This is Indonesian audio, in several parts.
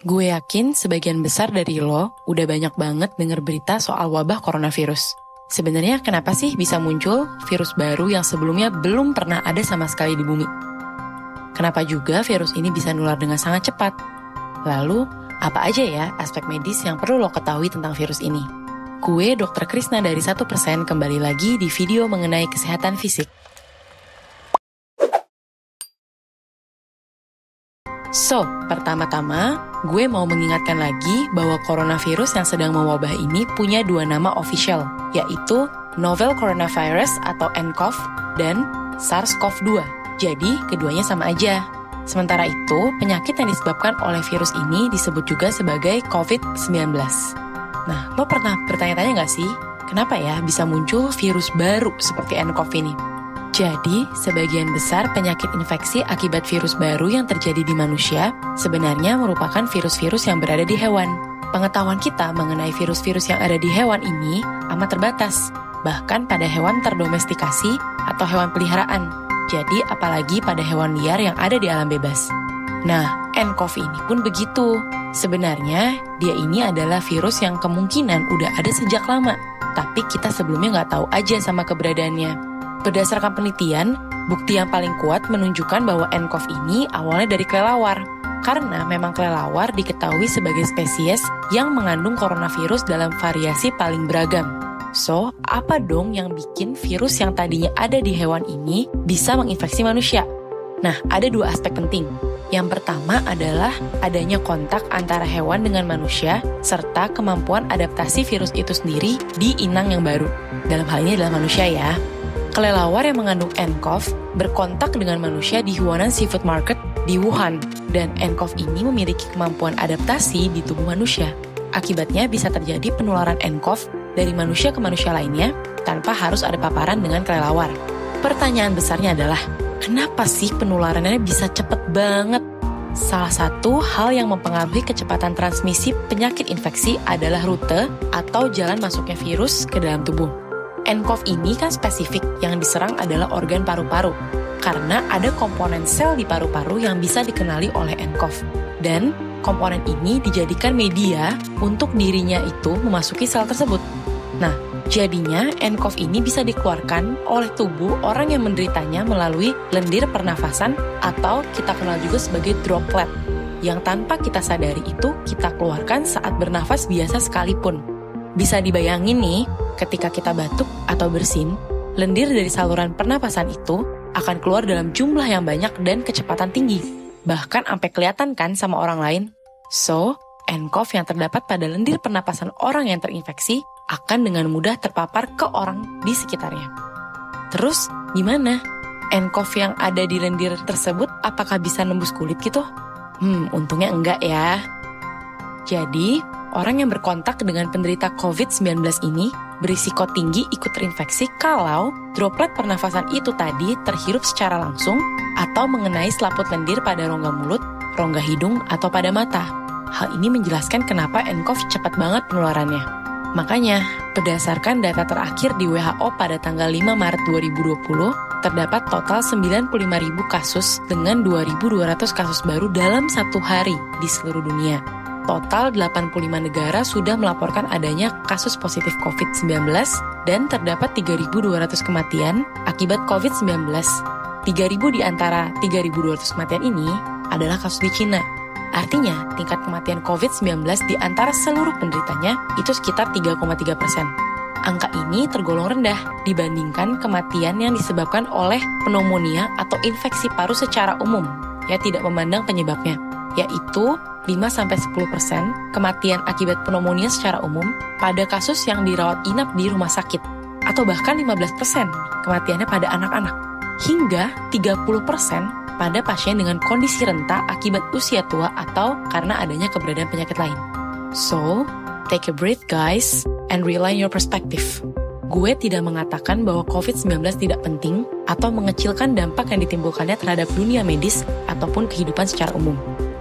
Gue yakin sebagian besar dari lo udah banyak banget denger berita soal wabah coronavirus. Sebenarnya kenapa sih bisa muncul virus baru yang sebelumnya belum pernah ada sama sekali di bumi? Kenapa juga virus ini bisa nular dengan sangat cepat? Lalu, apa aja ya aspek medis yang perlu lo ketahui tentang virus ini? Gue Dr. Krisna dari 1% kembali lagi di video mengenai kesehatan fisik. So, pertama-tama, gue mau mengingatkan lagi bahwa coronavirus yang sedang mewabah ini punya dua nama official, yaitu Novel Coronavirus atau nCoV dan SARS-CoV-2. Jadi, keduanya sama aja. Sementara itu, penyakit yang disebabkan oleh virus ini disebut juga sebagai COVID-19. Nah, lo pernah bertanya-tanya nggak sih, kenapa ya bisa muncul virus baru seperti nCoV ini? Jadi, sebagian besar penyakit infeksi akibat virus baru yang terjadi di manusia sebenarnya merupakan virus-virus yang berada di hewan. Pengetahuan kita mengenai virus-virus yang ada di hewan ini amat terbatas, bahkan pada hewan terdomestikasi atau hewan peliharaan. Jadi, apalagi pada hewan liar yang ada di alam bebas. Nah, nCoV ini pun begitu. Sebenarnya, dia ini adalah virus yang kemungkinan udah ada sejak lama, tapi kita sebelumnya nggak tahu aja sama keberadaannya. Berdasarkan penelitian, bukti yang paling kuat menunjukkan bahwa nCoV ini awalnya dari kelelawar. Karena memang kelelawar diketahui sebagai spesies yang mengandung coronavirus dalam variasi paling beragam. So, apa dong yang bikin virus yang tadinya ada di hewan ini bisa menginfeksi manusia? Nah, ada dua aspek penting. Yang pertama adalah adanya kontak antara hewan dengan manusia, serta kemampuan adaptasi virus itu sendiri di inang yang baru. Dalam hal ini adalah manusia ya. Kelelawar yang mengandung nCoV berkontak dengan manusia di Huanan Seafood Market di Wuhan, dan nCoV ini memiliki kemampuan adaptasi di tubuh manusia. Akibatnya bisa terjadi penularan nCoV dari manusia ke manusia lainnya tanpa harus ada paparan dengan kelelawar. Pertanyaan besarnya adalah, kenapa sih penularannya bisa cepet banget? Salah satu hal yang mempengaruhi kecepatan transmisi penyakit infeksi adalah rute atau jalan masuknya virus ke dalam tubuh. nCoV ini kan spesifik, yang diserang adalah organ paru-paru, karena ada komponen sel di paru-paru yang bisa dikenali oleh nCoV. Dan komponen ini dijadikan media untuk dirinya itu memasuki sel tersebut. Nah, jadinya nCoV ini bisa dikeluarkan oleh tubuh orang yang menderitanya melalui lendir pernafasan atau kita kenal juga sebagai droplet, yang tanpa kita sadari itu kita keluarkan saat bernafas biasa sekalipun. Bisa dibayangin nih, ketika kita batuk atau bersin, lendir dari saluran pernapasan itu akan keluar dalam jumlah yang banyak dan kecepatan tinggi. Bahkan sampai kelihatan kan sama orang lain. So, nCoV yang terdapat pada lendir pernapasan orang yang terinfeksi akan dengan mudah terpapar ke orang di sekitarnya. Terus, gimana? nCoV yang ada di lendir tersebut apakah bisa nembus kulit gitu? Untungnya enggak ya. Jadi, orang yang berkontak dengan penderita COVID-19 ini berisiko tinggi ikut terinfeksi kalau droplet pernafasan itu tadi terhirup secara langsung atau mengenai selaput lendir pada rongga mulut, rongga hidung, atau pada mata. Hal ini menjelaskan kenapa nCoV cepat banget penularannya. Makanya, berdasarkan data terakhir di WHO pada tanggal 5 Maret 2020, terdapat total 95.000 kasus dengan 2.200 kasus baru dalam satu hari di seluruh dunia. Total 85 negara sudah melaporkan adanya kasus positif COVID-19 dan terdapat 3.200 kematian akibat COVID-19. 3.000 di antara 3.200 kematian ini adalah kasus di Cina. Artinya, tingkat kematian COVID-19 di antara seluruh penderitanya itu sekitar 3,3%. Angka ini tergolong rendah dibandingkan kematian yang disebabkan oleh pneumonia atau infeksi paru secara umum, ya tidak memandang penyebabnya, yaitu 5-10% kematian akibat pneumonia secara umum pada kasus yang dirawat inap di rumah sakit, atau bahkan 15% kematiannya pada anak-anak, hingga 30% pada pasien dengan kondisi renta akibat usia tua atau karena adanya keberadaan penyakit lain. So, take a breath guys, and realign your perspective. Gue tidak mengatakan bahwa COVID-19 tidak penting atau mengecilkan dampak yang ditimbulkannya terhadap dunia medis ataupun kehidupan secara umum.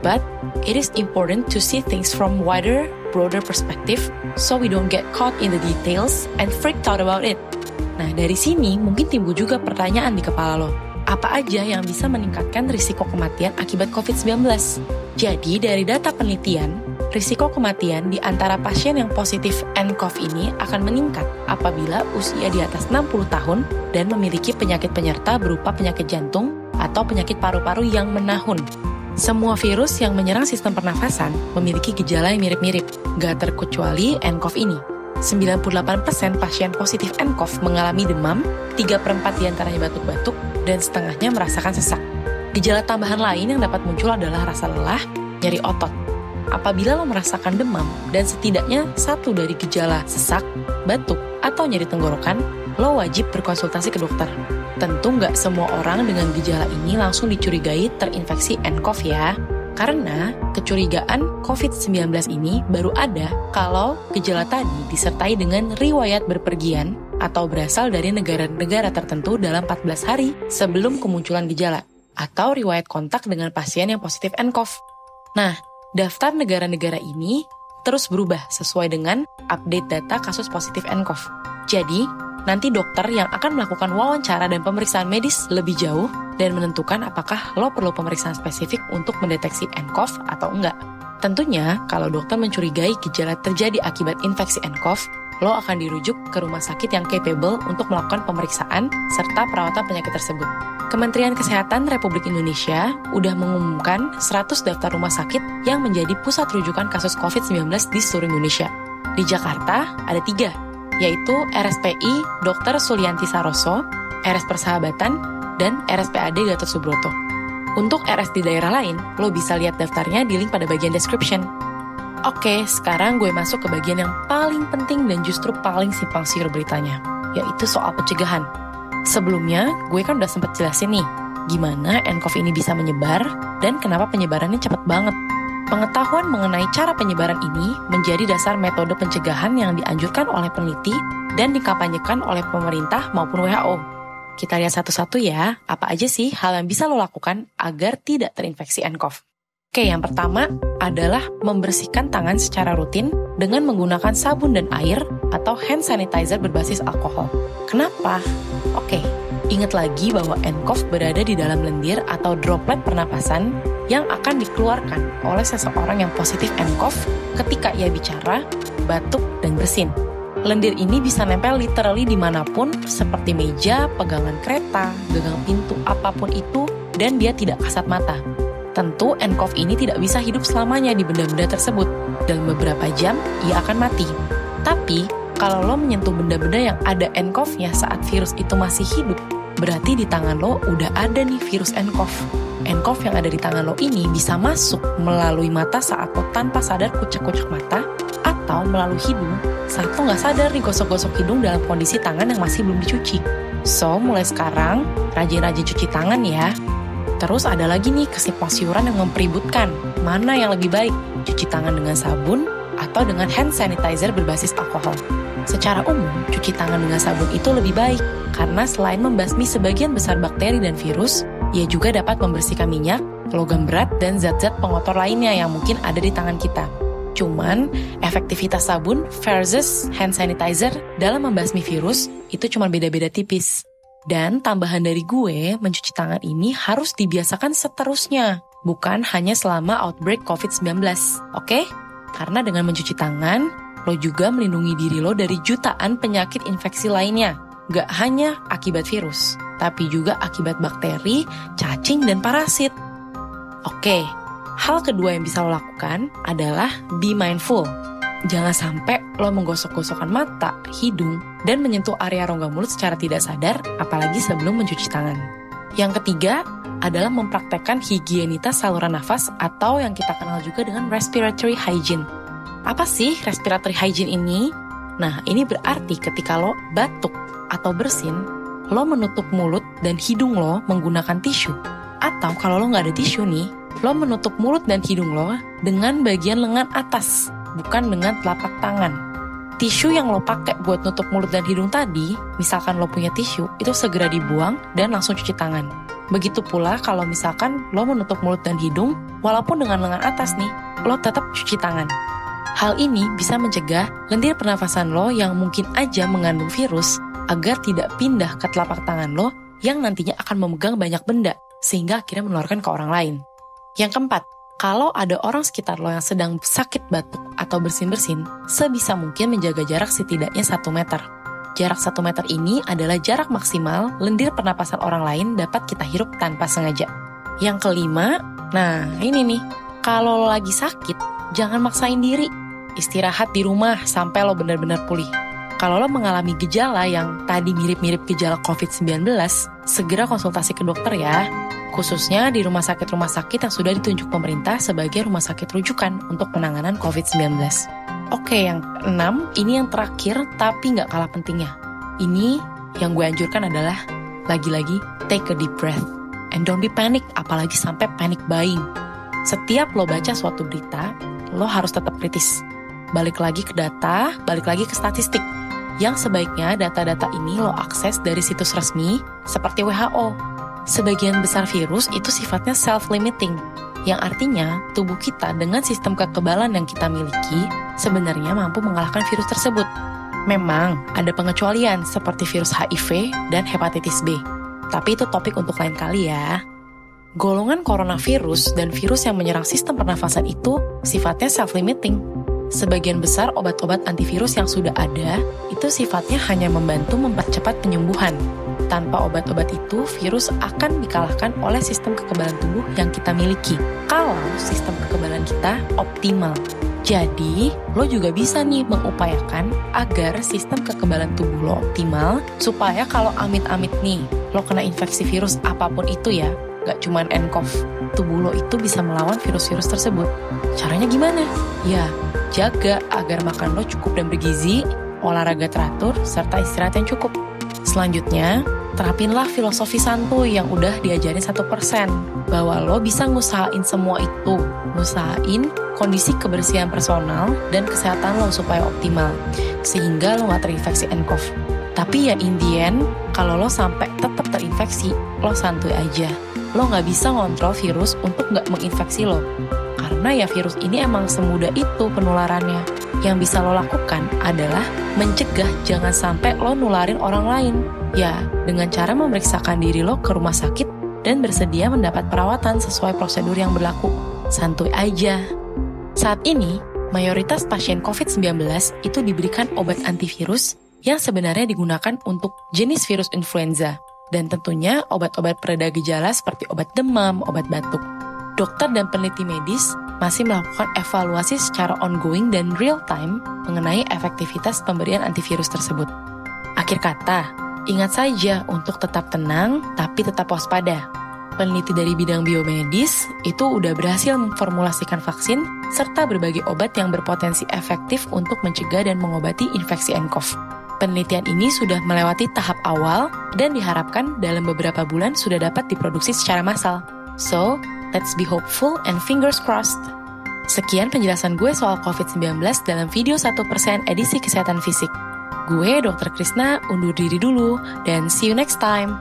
But it is important to see things from wider, broader perspective so we don't get caught in the details and freaked out about it. Nah, dari sini mungkin timbul juga pertanyaan di kepala lo. apa aja yang bisa meningkatkan risiko kematian akibat COVID-19. Jadi, dari data penelitian, risiko kematian di antara pasien yang positif nCoV ini akan meningkat apabila usia di atas 60 tahun dan memiliki penyakit penyerta berupa penyakit jantung atau penyakit paru-paru yang menahun. Semua virus yang menyerang sistem pernafasan memiliki gejala yang mirip-mirip, gak terkecuali nCoV ini. 98% pasien positif nCoV mengalami demam, 3/4 diantaranya batuk-batuk, dan setengahnya merasakan sesak. Gejala tambahan lain yang dapat muncul adalah rasa lelah, nyeri otot. Apabila lo merasakan demam dan setidaknya satu dari gejala sesak, batuk, atau nyeri tenggorokan, lo wajib berkonsultasi ke dokter. Tentu nggak semua orang dengan gejala ini langsung dicurigai terinfeksi nCoV ya. Karena kecurigaan COVID-19 ini baru ada kalau gejala tadi disertai dengan riwayat berpergian atau berasal dari negara-negara tertentu dalam 14 hari sebelum kemunculan gejala, atau riwayat kontak dengan pasien yang positif nCoV. Nah, daftar negara-negara ini terus berubah sesuai dengan update data kasus positif nCoV. Jadi, nanti dokter yang akan melakukan wawancara dan pemeriksaan medis lebih jauh dan menentukan apakah lo perlu pemeriksaan spesifik untuk mendeteksi nCoV atau enggak. Tentunya, kalau dokter mencurigai gejala terjadi akibat infeksi nCoV, lo akan dirujuk ke rumah sakit yang capable untuk melakukan pemeriksaan serta perawatan penyakit tersebut. Kementerian Kesehatan Republik Indonesia udah mengumumkan 100 daftar rumah sakit yang menjadi pusat rujukan kasus COVID-19 di seluruh Indonesia. Di Jakarta ada 3, yaitu RSPI Dr. Sulianti Saroso, RS Persahabatan, dan RSPAD Gatot Subroto. Untuk RS di daerah lain, lo bisa lihat daftarnya di link pada bagian description. Oke, sekarang gue masuk ke bagian yang paling penting dan justru paling simpang siur beritanya, yaitu soal pencegahan. Sebelumnya, gue kan udah sempat jelasin nih, gimana nCoV ini bisa menyebar dan kenapa penyebarannya cepat banget. Pengetahuan mengenai cara penyebaran ini menjadi dasar metode pencegahan yang dianjurkan oleh peneliti dan dikampanyekan oleh pemerintah maupun WHO. Kita lihat satu-satu ya, apa aja sih hal yang bisa lo lakukan agar tidak terinfeksi nCoV. Oke, yang pertama adalah membersihkan tangan secara rutin dengan menggunakan sabun dan air atau hand sanitizer berbasis alkohol. Kenapa? Oke, ingat lagi bahwa nCoV berada di dalam lendir atau droplet pernapasan yang akan dikeluarkan oleh seseorang yang positif nCoV ketika ia bicara, batuk, dan bersin. Lendir ini bisa nempel literally dimanapun, seperti meja, pegangan kereta, gagang pintu, apapun itu, dan dia tidak kasat mata. Tentu nCoV ini tidak bisa hidup selamanya di benda-benda tersebut. Dalam beberapa jam, ia akan mati. Tapi, kalau lo menyentuh benda-benda yang ada nCoV-nya saat virus itu masih hidup, berarti di tangan lo udah ada nih virus nCoV. nCoV yang ada di tangan lo ini bisa masuk melalui mata saat lo tanpa sadar kucek-kucek mata, atau melalui hidung saat lo nggak sadar nih gosok-gosok hidung dalam kondisi tangan yang masih belum dicuci. So, mulai sekarang, rajin-rajin cuci tangan ya. Terus ada lagi nih kesimpang siuran yang mempeributkan, mana yang lebih baik, cuci tangan dengan sabun atau dengan hand sanitizer berbasis alkohol. Secara umum, cuci tangan dengan sabun itu lebih baik, karena selain membasmi sebagian besar bakteri dan virus, ia juga dapat membersihkan minyak, logam berat, dan zat-zat pengotor lainnya yang mungkin ada di tangan kita. Cuman, efektivitas sabun versus hand sanitizer dalam membasmi virus itu cuma beda-beda tipis. Dan tambahan dari gue, mencuci tangan ini harus dibiasakan seterusnya, bukan hanya selama outbreak COVID-19, oke? Karena dengan mencuci tangan, lo juga melindungi diri lo dari jutaan penyakit infeksi lainnya. Gak hanya akibat virus, tapi juga akibat bakteri, cacing, dan parasit. Oke, hal kedua yang bisa lo lakukan adalah be mindful. Jangan sampai lo menggosok-gosokkan mata, hidung, dan menyentuh area rongga mulut secara tidak sadar, apalagi sebelum mencuci tangan. Yang ketiga adalah mempraktekkan higienitas saluran nafas atau yang kita kenal juga dengan respiratory hygiene. Apa sih respiratory hygiene ini? Nah, ini berarti ketika lo batuk atau bersin, lo menutup mulut dan hidung lo menggunakan tisu. Atau kalau lo nggak ada tisu nih, lo menutup mulut dan hidung lo dengan bagian lengan atas, bukan dengan telapak tangan. Tisu yang lo pakai buat nutup mulut dan hidung tadi, misalkan lo punya tisu, itu segera dibuang dan langsung cuci tangan. Begitu pula kalau misalkan lo menutup mulut dan hidung, walaupun dengan lengan atas nih, lo tetap cuci tangan. Hal ini bisa mencegah lendir pernafasan lo yang mungkin aja mengandung virus agar tidak pindah ke telapak tangan lo yang nantinya akan memegang banyak benda, sehingga akhirnya menularkan ke orang lain. Yang keempat, kalau ada orang sekitar lo yang sedang sakit batuk atau bersin-bersin, sebisa mungkin menjaga jarak setidaknya 1 meter. Jarak 1 meter ini adalah jarak maksimal lendir pernapasan orang lain dapat kita hirup tanpa sengaja. Yang kelima, nah ini nih, kalau lo lagi sakit, jangan maksain diri. Istirahat di rumah sampai lo benar-benar pulih. Kalau lo mengalami gejala yang tadi mirip-mirip gejala COVID-19, segera konsultasi ke dokter ya. Khususnya di rumah sakit yang sudah ditunjuk pemerintah sebagai rumah sakit rujukan untuk penanganan COVID-19. Oke, yang keenam, ini yang terakhir tapi nggak kalah pentingnya. Ini yang gue anjurkan adalah, lagi-lagi, take a deep breath. And don't be panic, apalagi sampai panic buying. Setiap lo baca suatu berita, lo harus tetap kritis. Balik lagi ke data, balik lagi ke statistik. Yang sebaiknya data-data ini lo akses dari situs resmi seperti WHO. Sebagian besar virus itu sifatnya self-limiting, yang artinya tubuh kita dengan sistem kekebalan yang kita miliki sebenarnya mampu mengalahkan virus tersebut. Memang ada pengecualian seperti virus HIV dan hepatitis B, tapi itu topik untuk lain kali ya. Golongan coronavirus dan virus yang menyerang sistem pernafasan itu sifatnya self-limiting. Sebagian besar obat-obat antivirus yang sudah ada itu sifatnya hanya membantu mempercepat penyembuhan. Tanpa obat-obat itu, virus akan dikalahkan oleh sistem kekebalan tubuh yang kita miliki. Kalau sistem kekebalan kita optimal. Jadi, lo juga bisa nih mengupayakan agar sistem kekebalan tubuh lo optimal, supaya kalau amit-amit nih, lo kena infeksi virus apapun itu ya, gak cuman nCoV, tubuh lo itu bisa melawan virus-virus tersebut. Caranya gimana? Ya, jaga agar makan lo cukup dan bergizi, olahraga teratur, serta istirahat yang cukup. Selanjutnya, terapinlah filosofi santuy yang udah diajarin 1%, bahwa lo bisa ngusahain semua itu, ngusahain kondisi kebersihan personal dan kesehatan lo supaya optimal, sehingga lo gak terinfeksi nCoV. Tapi ya in the end, kalau lo sampai tetap terinfeksi, lo santuy aja. Lo gak bisa ngontrol virus untuk gak menginfeksi lo, karena ya virus ini emang semudah itu penularannya. Yang bisa lo lakukan adalah mencegah jangan sampai lo nularin orang lain. Ya, dengan cara memeriksakan diri lo ke rumah sakit dan bersedia mendapat perawatan sesuai prosedur yang berlaku. Santuy aja. Saat ini, mayoritas pasien COVID-19 itu diberikan obat antivirus yang sebenarnya digunakan untuk jenis virus influenza. Dan tentunya obat-obat pereda gejala seperti obat demam, obat batuk. Dokter dan peneliti medis masih melakukan evaluasi secara ongoing dan real time mengenai efektivitas pemberian antivirus tersebut. Akhir kata, ingat saja untuk tetap tenang tapi tetap waspada. Peneliti dari bidang biomedis itu udah berhasil memformulasikan vaksin serta berbagai obat yang berpotensi efektif untuk mencegah dan mengobati infeksi nCoV. Penelitian ini sudah melewati tahap awal dan diharapkan dalam beberapa bulan sudah dapat diproduksi secara massal. So, let's be hopeful and fingers crossed. Sekian penjelasan gue soal COVID-19 dalam video 1% edisi kesehatan fisik. Gue, Dr. Krisna, undur diri dulu dan see you next time.